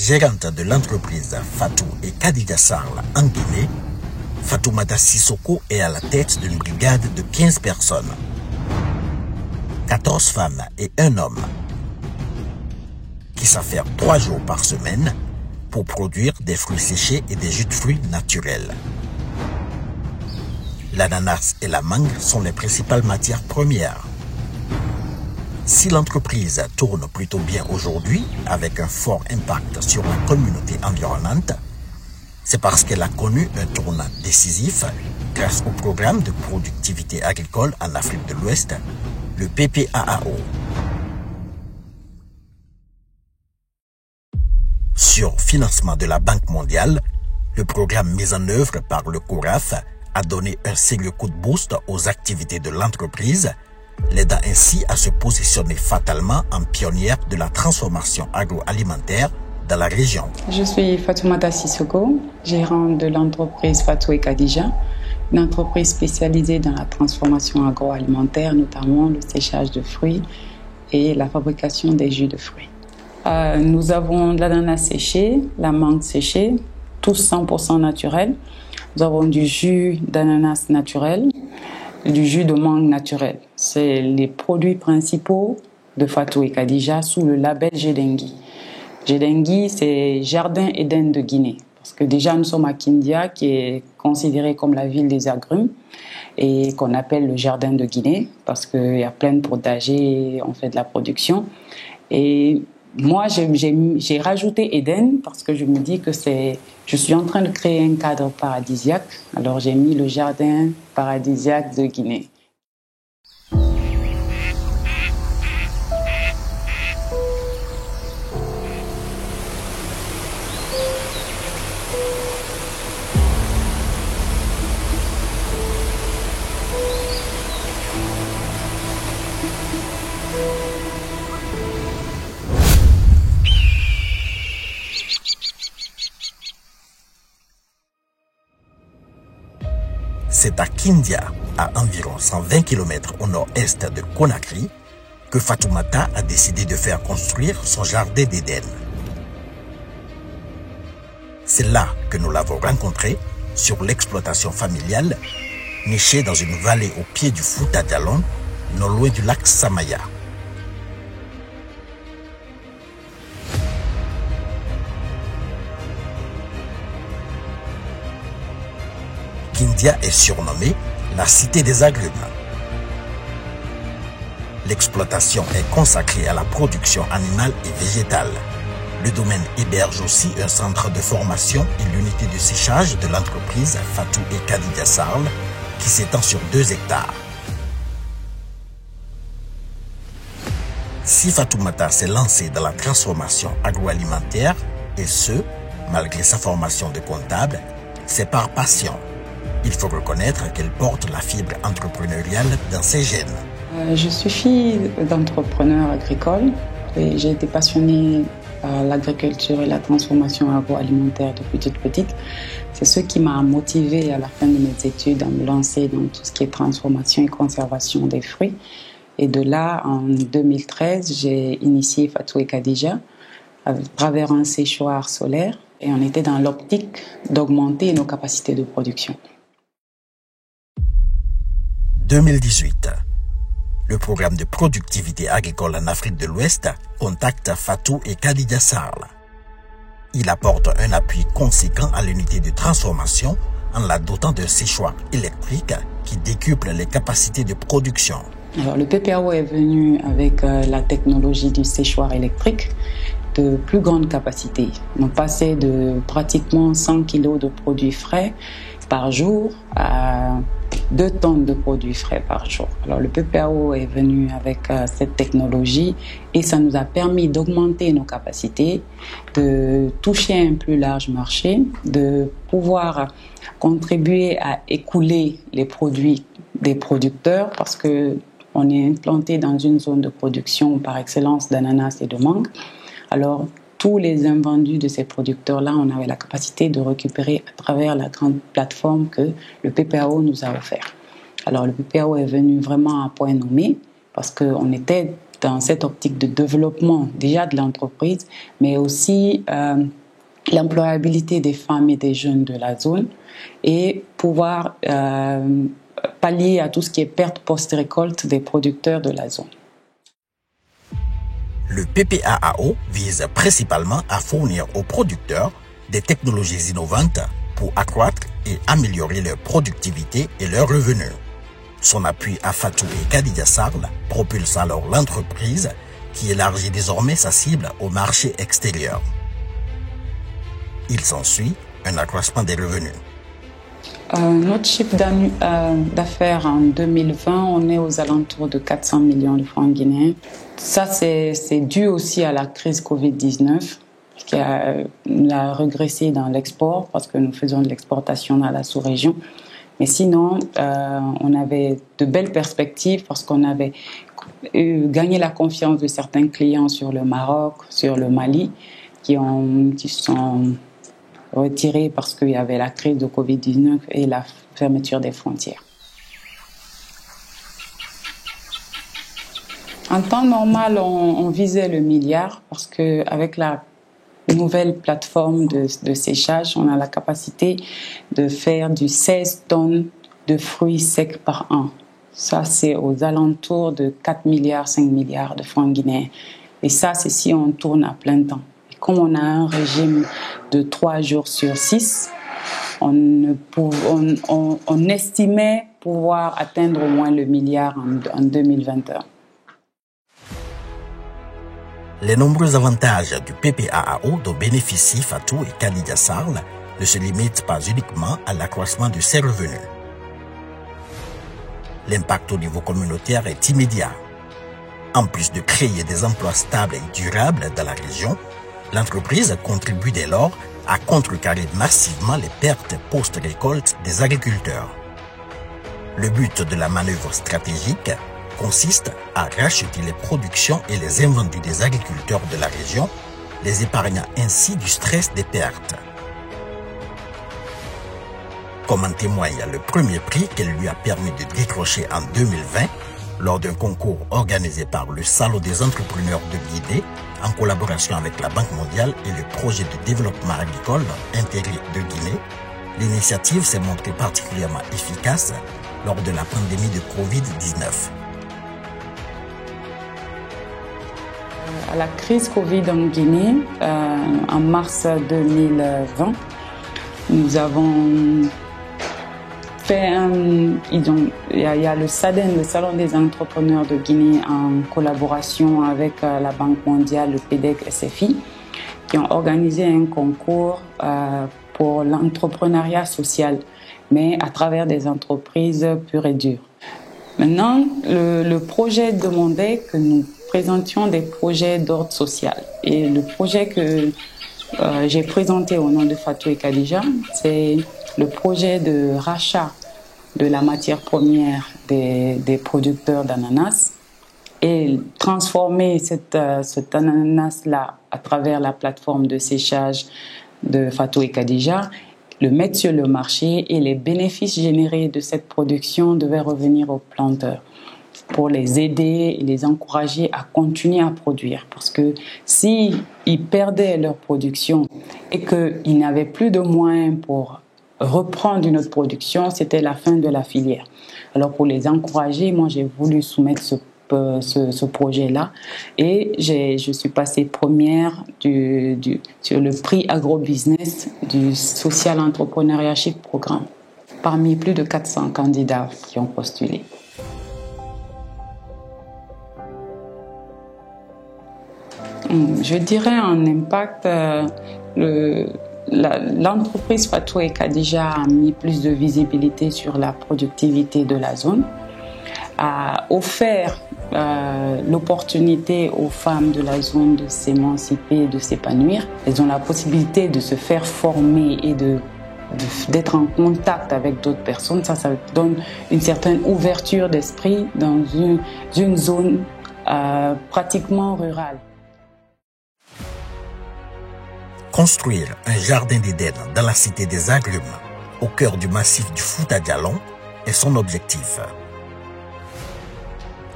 Gérante de l'entreprise Fatou et Khadija Sarl en Guinée, Fatoumata Sissoko est à la tête d'une brigade de 15 personnes, 14 femmes et un homme, qui s'affairent 3 jours par semaine pour produire des fruits séchés et des jus de fruits naturels. L'ananas et la mangue sont les principales matières premières. Si l'entreprise tourne plutôt bien aujourd'hui, avec un fort impact sur la communauté environnante, c'est parce qu'elle a connu un tournant décisif grâce au programme de productivité agricole en Afrique de l'Ouest, le PPAAO. Sur financement de la Banque mondiale, le programme mis en œuvre par le CORAF a donné un sérieux coup de boost aux activités de l'entreprise, l'aidant ainsi à se positionner fatalement en pionnière de la transformation agroalimentaire dans la région. Je suis Fatoumata Sissoko, gérante de l'entreprise Fatou et Khadija, une entreprise spécialisée dans la transformation agroalimentaire, notamment le séchage de fruits et la fabrication des jus de fruits. Nous avons de l'ananas séché, la mangue séchée, tous 100% naturels. Nous avons du jus d'ananas naturel, du jus de mangue naturel. C'est les produits principaux de Fatou et Khadija sous le label Gédengui. Gédengui, c'est Jardin Éden de Guinée. Parce que déjà, nous sommes à Kindia, qui est considérée comme la ville des agrumes, et qu'on appelle le Jardin de Guinée, parce qu'il y a plein de potagers, on fait de la production. Et moi, j'ai rajouté Éden, parce que je me dis que je suis en train de créer un cadre paradisiaque. Alors j'ai mis le Jardin paradisiaque de Guinée. C'est à Kindia, à environ 120 km au nord-est de Conakry, que Fatoumata a décidé de faire construire son jardin d'Éden. C'est là que nous l'avons rencontré, sur l'exploitation familiale, nichée dans une vallée au pied du Fouta Djallon, non loin du lac Samaya. Kindia est surnommée la cité des agrumes. L'exploitation est consacrée à la production animale et végétale. Le domaine héberge aussi un centre de formation et l'unité de séchage de l'entreprise Fatou et Khadija Sarl, qui s'étend sur 2 hectares. Si Fatoumata s'est lancée dans la transformation agroalimentaire, et ce, malgré sa formation de comptable, c'est par passion. Il faut reconnaître qu'elle porte la fibre entrepreneuriale dans ses gènes. Je suis fille d'entrepreneurs agricoles et j'ai été passionnée par l'agriculture et la transformation agroalimentaire depuis toute petite. C'est ce qui m'a motivée à la fin de mes études à me lancer dans tout ce qui est transformation et conservation des fruits. Et de là, en 2013, j'ai initié Fatou et Khadija à travers un séchoir solaire et on était dans l'optique d'augmenter nos capacités de production. 2018. Le programme de productivité agricole en Afrique de l'Ouest contacte Fatou et Khadija Sarl. Il apporte un appui conséquent à l'unité de transformation en la dotant d'un séchoir électrique qui décuple les capacités de production. Alors, le PPAO est venu avec la technologie du séchoir électrique de plus grande capacité. On passait de pratiquement 100 kg de produits frais par jour à 2 tonnes de produits frais par jour. Alors le PPAO est venu avec cette technologie et ça nous a permis d'augmenter nos capacités, de toucher un plus large marché, de pouvoir contribuer à écouler les produits des producteurs parce que on est implanté dans une zone de production par excellence d'ananas et de mangue. Alors tous les invendus de ces producteurs-là, on avait la capacité de récupérer à travers la grande plateforme que le PPAO nous a offert. Alors le PPAO est venu vraiment à point nommé parce qu'on était dans cette optique de développement déjà de l'entreprise, mais aussi l'employabilité des femmes et des jeunes de la zone et pouvoir pallier à tout ce qui est perte post-récolte des producteurs de la zone. Le PPAAO vise principalement à fournir aux producteurs des technologies innovantes pour accroître et améliorer leur productivité et leurs revenus. Son appui à Fatou et Khadija Sarl propulse alors l'entreprise qui élargit désormais sa cible au marché extérieur. Il s'ensuit un accroissement des revenus. Notre chiffre d'affaires en 2020, on est aux alentours de 400 millions de francs guinéens. Ça, c'est dû aussi à la crise Covid-19 qui a régressé dans l'export parce que nous faisons de l'exportation dans la sous-région. Mais sinon, on avait de belles perspectives parce qu'on avait gagné la confiance de certains clients sur le Maroc, sur le Mali, qui sont retirés parce qu'il y avait la crise de Covid-19 et la fermeture des frontières. En temps normal, on visait le milliard parce qu'avec la nouvelle plateforme de séchage, on a la capacité de faire du 16 tonnes de fruits secs par an. Ça, c'est aux alentours de 4 milliards, 5 milliards de francs guinéens. Et ça, c'est si on tourne à plein temps. Et comme on a un régime de 3 jours sur 6, on estimait pouvoir atteindre au moins le milliard en 2021. Les nombreux avantages du PPAAO dont bénéficient Fatou et Khadija Sarl ne se limitent pas uniquement à l'accroissement de ses revenus. L'impact au niveau communautaire est immédiat. En plus de créer des emplois stables et durables dans la région, l'entreprise contribue dès lors à contrecarrer massivement les pertes post-récolte des agriculteurs. Le but de la manœuvre stratégique consiste à racheter les productions et les invendus des agriculteurs de la région, les épargnant ainsi du stress des pertes. Comme en témoigne le premier prix qu'elle lui a permis de décrocher en 2020 lors d'un concours organisé par le Salon des entrepreneurs de Guinée en collaboration avec la Banque mondiale et le projet de développement agricole intégré de Guinée. L'initiative s'est montrée particulièrement efficace lors de la pandémie de Covid-19. À la crise Covid en Guinée, en mars 2020, nous avons fait il y a le SADEN, le Salon des entrepreneurs de Guinée, en collaboration avec la Banque mondiale, le PDEC SFI, qui ont organisé un concours pour l'entrepreneuriat social, mais à travers des entreprises pures et dures. Maintenant, le projet demandait que nous présentions des projets d'ordre social. Et le projet que j'ai présenté au nom de Fatou et Khadija, c'est le projet de rachat de la matière première des producteurs d'ananas et transformer cet ananas-là à travers la plateforme de séchage de Fatou et Khadija, le mettre sur le marché et les bénéfices générés de cette production devaient revenir aux planteurs pour les aider et les encourager à continuer à produire. Parce que s'ils perdaient leur production et qu'ils n'avaient plus de moyens pour reprendre une autre production, c'était la fin de la filière. Alors pour les encourager, moi j'ai voulu soumettre ce projet-là et je suis passée première sur le prix agrobusiness du Social Entrepreneurship Programme parmi plus de 400 candidats qui ont postulé. Je dirais en impact, l'entreprise Fatou et Khadija a mis plus de visibilité sur la productivité de la zone, a offert l'opportunité aux femmes de la zone de s'émanciper, de s'épanouir. Elles ont la possibilité de se faire former et d'être en contact avec d'autres personnes. Ça donne une certaine ouverture d'esprit dans une zone pratiquement rurale. Construire un jardin d'Éden dans la cité des agrumes, au cœur du massif du Fouta Djallon, est son objectif.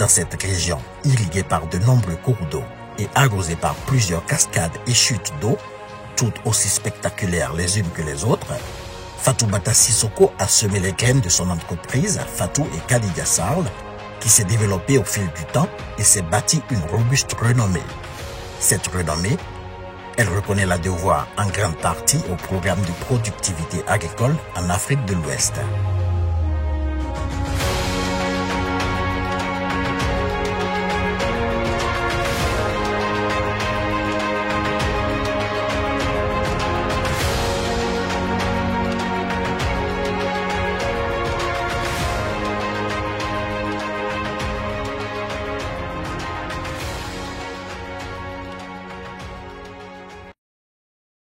Dans cette région, irriguée par de nombreux cours d'eau et arrosée par plusieurs cascades et chutes d'eau, toutes aussi spectaculaires les unes que les autres, Fatoumata Sissoko a semé les graines de son entreprise Fatou et Khadija Sarl, qui s'est développée au fil du temps et s'est bâtie une robuste renommée. Cette renommée, elle reconnaît la devoir en grande partie au programme de productivité agricole en Afrique de l'Ouest.